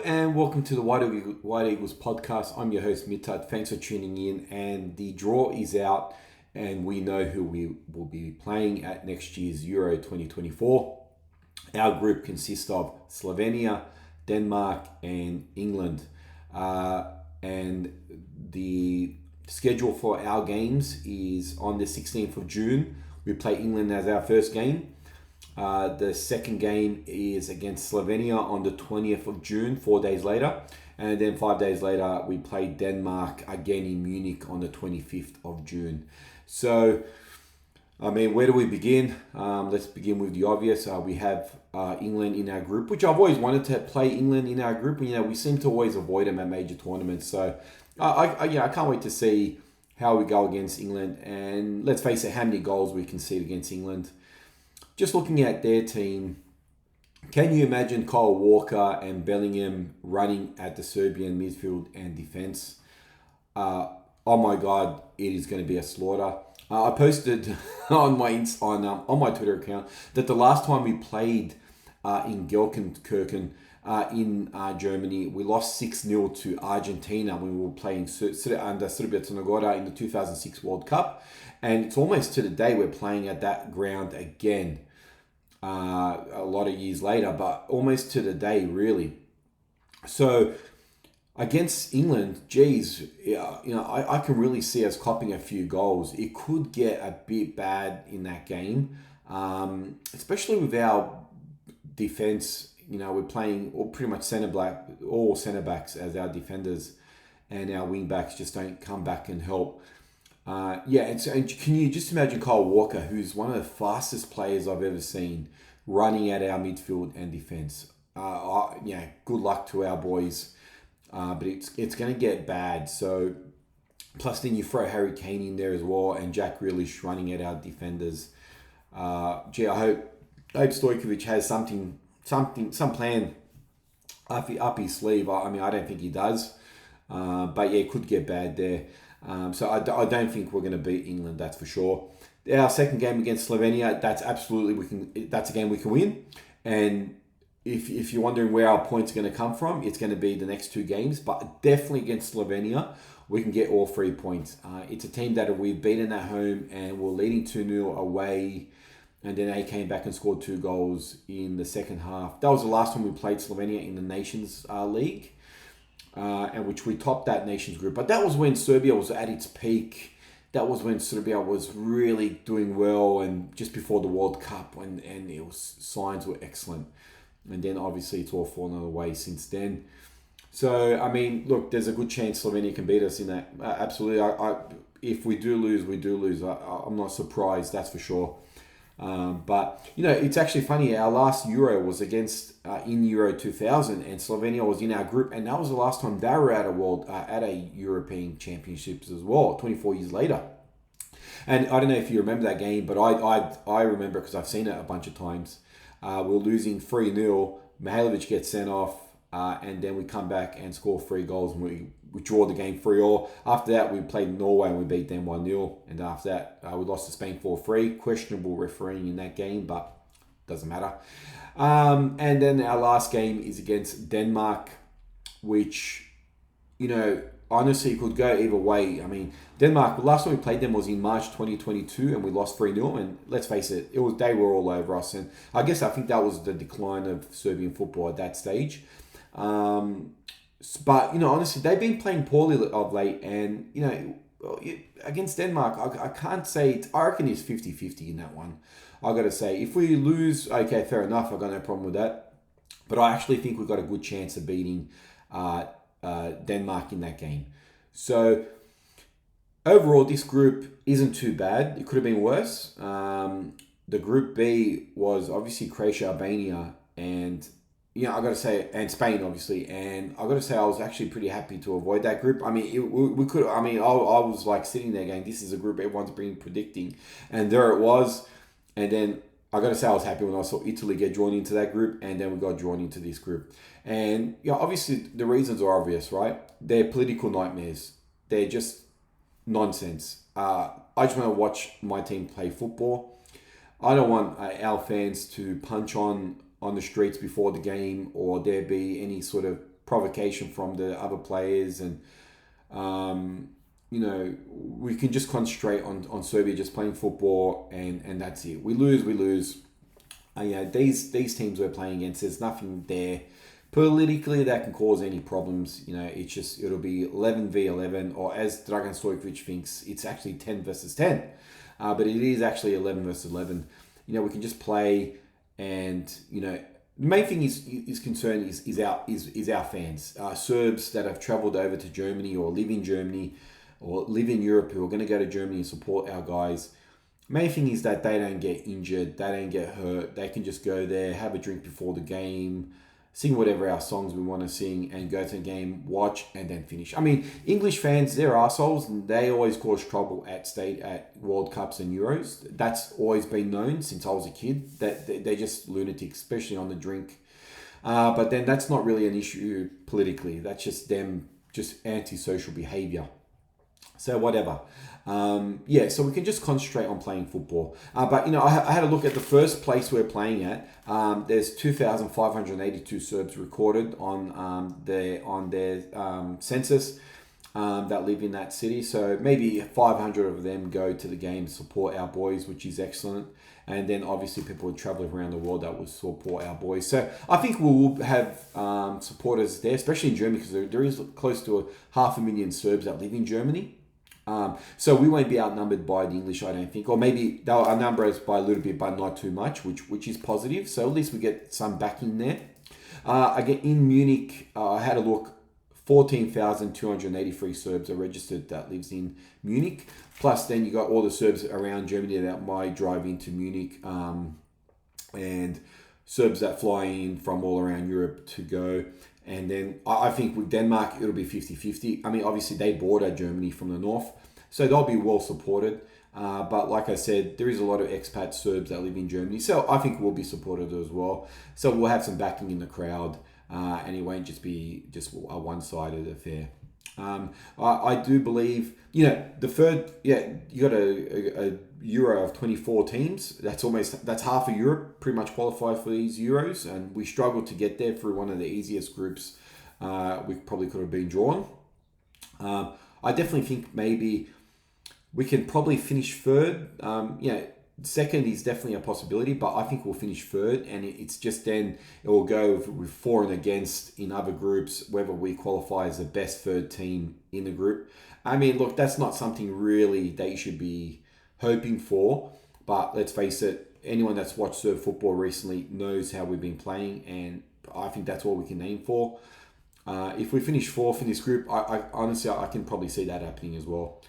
and welcome to the White Eagles podcast. I'm your host, Mitad. Thanks for tuning in. And the draw is out, and we know who we will be playing at next year's Euro 2024. Our group consists of Slovenia, Denmark, and England. And the schedule for our games is on the 16th of June. We play England as our first game. The second game is against Slovenia on the 20th of June, 4 days later. And then 5 days later, we play Denmark again in Munich on the 25th of June. So, where do we begin? Let's begin with the obvious. We have England in our group, which I've always wanted to play England in our group. We seem to always avoid them at major tournaments. So, I can't wait to see how we go against England. And let's face it, how many goals we concede against England. Just looking at their team, can you imagine Kyle Walker and Bellingham running at the Serbian midfield and defense? Oh my God, it is going to be a slaughter. I posted on my Twitter account that the last time we played in Gelsenkirchen in Germany, we lost 6-0 to Argentina when we were playing under Serbia'S in the 2006 World Cup. And it's almost to the day we're playing at that ground again a lot of years later, but almost to the day, really. So against England, I can really see us copping a few goals. It could get a bit bad in that game, especially with our defense. We're playing pretty much all centre backs as our defenders, and our wing backs just don't come back and help. And can you just imagine Kyle Walker, who's one of the fastest players I've ever seen, running at our midfield and defence? Good luck to our boys, but it's going to get bad. So, plus then you throw Harry Kane in there as well, and Jack Grealish running at our defenders. I hope Stojkovic has some plan up his sleeve. I don't think he does, but it could get bad there. So I don't think we're going to beat England, that's for sure. Our second game against Slovenia, that's a game we can win. And if you're wondering where our points are going to come from, it's going to be the next two games. But definitely against Slovenia, we can get all 3 points. It's a team that we've beaten at home and we're leading 2-0 away. And then they came back and scored 2 goals in the second half. That was the last time we played Slovenia in the Nations League. And which we topped that nations group. But that was when Serbia was at its peak. That was when Serbia was really doing well, and just before the World Cup, and signs were excellent. And then obviously it's all fallen away since then. So, look, there's a good chance Slovenia can beat us in that. Absolutely. If we do lose, we do lose. I'm not surprised, that's for sure. But it's actually funny. Our last Euro was against in Euro 2000, and Slovenia was in our group, and that was the last time they were at a European Championships as well. 24 years later, and I don't know if you remember that game, but I remember because I've seen it a bunch of times. We're losing 3-0. Mihailovic gets sent off, and then we come back and score 3 goals, and we draw the game 3-3. After that, we played Norway and we beat them 1-0. And after that, we lost to Spain 4-3. Questionable refereeing in that game, but doesn't matter. And then our last game is against Denmark, which, honestly could go either way. Denmark, the last time we played them was in March 2022 and we lost 3-0. And let's face it, they were all over us. And I think that was the decline of Serbian football at that stage. But, honestly, they've been playing poorly of late. And, against Denmark, I can't say, I reckon it's 50-50 in that one. I got to say, if we lose, okay, fair enough. I've got no problem with that. But I actually think we've got a good chance of beating Denmark in that game. So, overall, this group isn't too bad. It could have been worse. The Group B was obviously Croatia, Albania, and I got to say, and Spain, obviously, and I got to say, I was actually pretty happy to avoid that group. We could. I was like sitting there going, "This is a group everyone's been predicting," and there it was. And then I got to say, I was happy when I saw Italy get drawn into that group, and then we got drawn into this group. And obviously, the reasons are obvious, right? They're political nightmares. They're just nonsense. I just want to watch my team play football. I don't want our fans to punch on the streets before the game, or there be any sort of provocation from the other players, and we can just concentrate on Serbia just playing football, and that's it. We lose. These teams we're playing against, there's nothing there politically that can cause any problems. It'll be 11 v 11, or as Dragan Stojkovic thinks, it's actually 10 versus 10. But it is actually 11 versus 11. We can just play, and the main thing is concern is our fans, Serbs that have travelled over to Germany or live in Germany or live in Europe who are going to go to Germany and support our guys. Main thing is that they don't get injured, they don't get hurt. They can just go there, have a drink before the game, sing whatever our songs we want to sing, and go to the game, watch, and then finish. English fans, they're assholes, and they always cause trouble at World Cups and Euros. That's always been known since I was a kid, that they're just lunatics, especially on the drink. But then that's not really an issue politically. That's just them, just antisocial behaviour. So whatever. So we can just concentrate on playing football. But I had a look at the first place we're playing at. There's 2,582 Serbs recorded on their census that live in that city. So maybe 500 of them go to the game to support our boys, which is excellent. And then obviously people would travel around the world that will support our boys. So I think we'll have supporters there, especially in Germany, because there is close to 500,000 Serbs that live in Germany. So we won't be outnumbered by the English, I don't think, or maybe they'll outnumber us by a little bit, but not too much, which is positive. So at least we get some backing there. Again, in Munich, I had a look. 14,283 Serbs are registered that lives in Munich. Plus, then you got all the Serbs around Germany that might drive into Munich, and Serbs that fly in from all around Europe to go. And then I think with Denmark, it'll be 50-50. Obviously, they border Germany from the north, so they'll be well supported. But like I said, there is a lot of expat Serbs that live in Germany, so I think we'll be supported as well. So we'll have some backing in the crowd, and it won't just be a one-sided affair. I do believe, the third, you got a Euro of 24 teams. That's half of Europe pretty much qualified for these Euros, and we struggled to get there through one of the easiest groups we probably could have been drawn. I definitely think maybe we can probably finish third. Second is definitely a possibility, but I think we'll finish third, and it's just then it will go with for and against in other groups, whether we qualify as the best third team in the group. Look, that's not something really that you should be hoping for, but let's face it, anyone that's watched Serb football recently knows how we've been playing, and I think that's what we can aim for. If we finish fourth in this group, I honestly can probably see that happening as well.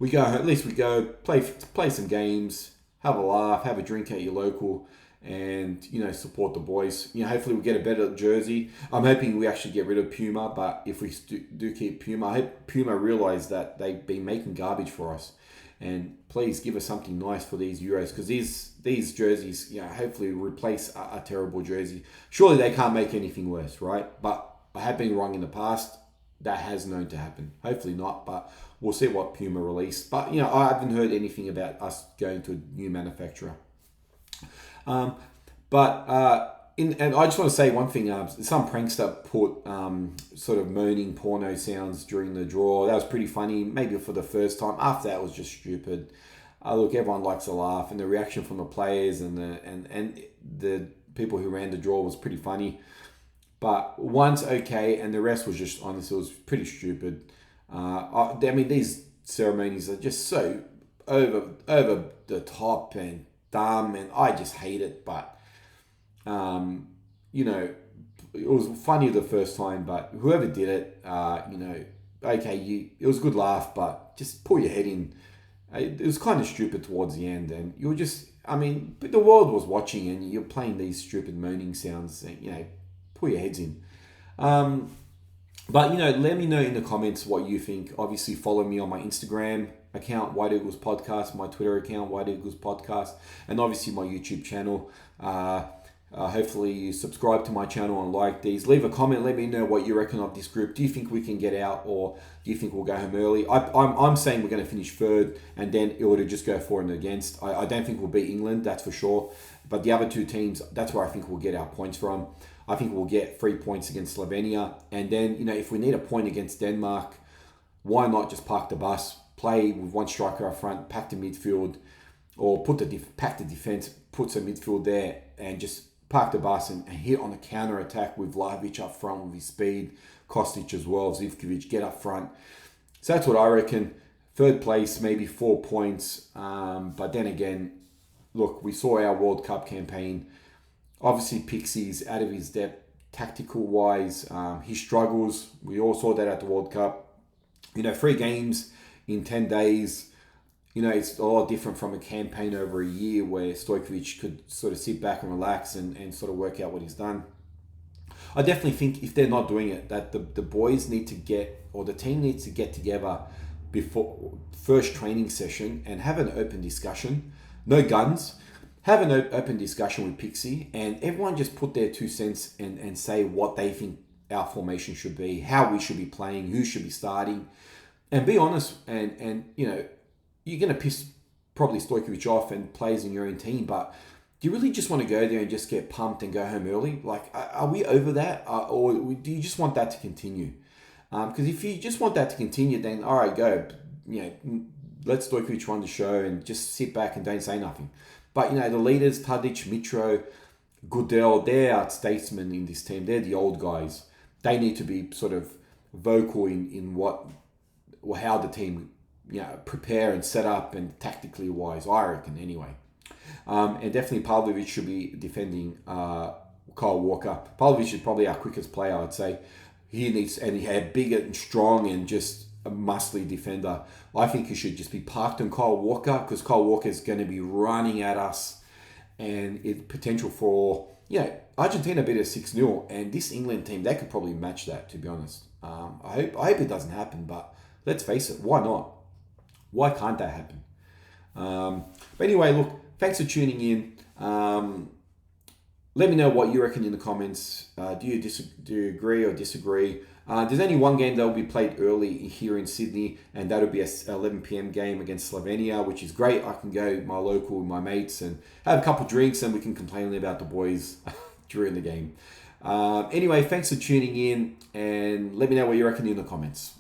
At least we go play some games, have a laugh, have a drink at your local, and support the boys. Hopefully we get a better jersey. I'm hoping we actually get rid of Puma, but if we do keep Puma, I hope Puma realise that they've been making garbage for us, and please give us something nice for these Euros, because these jerseys, hopefully replace a terrible jersey. Surely they can't make anything worse, right? But I have been wrong in the past. That has known to happen. Hopefully not, but we'll see what Puma release. But I haven't heard anything about us going to a new manufacturer. And I just want to say one thing. Some prankster put sort of moaning porno sounds during the draw. That was pretty funny, maybe for the first time. After that, it was just stupid. Look, everyone likes to laugh, and the reaction from the players and the people who ran the draw was pretty funny. But one's okay, and the rest was just, honestly, it was pretty stupid. These ceremonies are just so over the top and dumb, and I just hate it. But, it was funny the first time, but whoever did it, it was a good laugh, but just pull your head in. It was kind of stupid towards the end, and you were just, but the world was watching, and you're playing these stupid moaning sounds, and, pull your heads in. But let me know in the comments what you think. Obviously, follow me on my Instagram account, White Eagles Podcast, my Twitter account, White Eagles Podcast, and obviously my YouTube channel. Hopefully you subscribe to my channel and like these. Leave a comment. Let me know what you reckon of this group. Do you think we can get out, or do you think we'll go home early? I'm saying we're going to finish third, and then it would just go for and against. I don't think we'll beat England, that's for sure. But the other two teams, that's where I think we'll get our points from. I think we'll get 3 points against Slovenia. And then, if we need a point against Denmark, why not just park the bus, play with one striker up front, pack the midfield, or pack the defense, put some midfield there, and just park the bus and hit on the counter attack with Vlahovic up front with his speed, Kostic as well, Zivkovic, get up front. So that's what I reckon. Third place, maybe 4 points. But then again, look, we saw our World Cup campaign. Obviously, Pixie's out of his depth tactical-wise. He struggles. We all saw that at the World Cup. 3 games in 10 days. It's a lot different from a campaign over a year where Stojkovic could sort of sit back and relax and sort of work out what he's done. I definitely think if they're not doing it, that the boys need to the team needs to get together before first training session and have an open discussion. No guns. Have an open discussion with Pixie, and everyone just put their 2 cents and say what they think our formation should be, how we should be playing, who should be starting, and be honest. And you're going to piss probably Stojkovic off and players in your own team, but do you really just want to go there and just get pumped and go home early? Like, are we over that, or do you just want that to continue? Because if you just want that to continue, then all right, go. Let Stojkovic run the show and just sit back and don't say nothing. But, the leaders, Tadic, Mitro, Goodell, they're our statesmen in this team. They're the old guys. They need to be sort of vocal in how the team, prepare and set up and tactically wise, I reckon, anyway. And definitely Pavlovic should be defending Kyle Walker. Pavlovic is probably our quickest player, I'd say. He had big and strong and just a muscly defender. I think he should just be parked on Kyle Walker, because Kyle Walker is going to be running at us, and it potential for Argentina beat us 6-0, and this England team, they could probably match that, to be honest. I hope it doesn't happen, but let's face it, why not? Why can't that happen? But anyway, look, thanks for tuning in. Let me know what you reckon in the comments. Do you agree or disagree? There's only one game that will be played early here in Sydney, and that'll be a 11 p.m. game against Slovenia, which is great. I can go my local with my mates and have a couple of drinks, and we can complain about the boys during the game. Anyway, thanks for tuning in, and let me know what you reckon in the comments.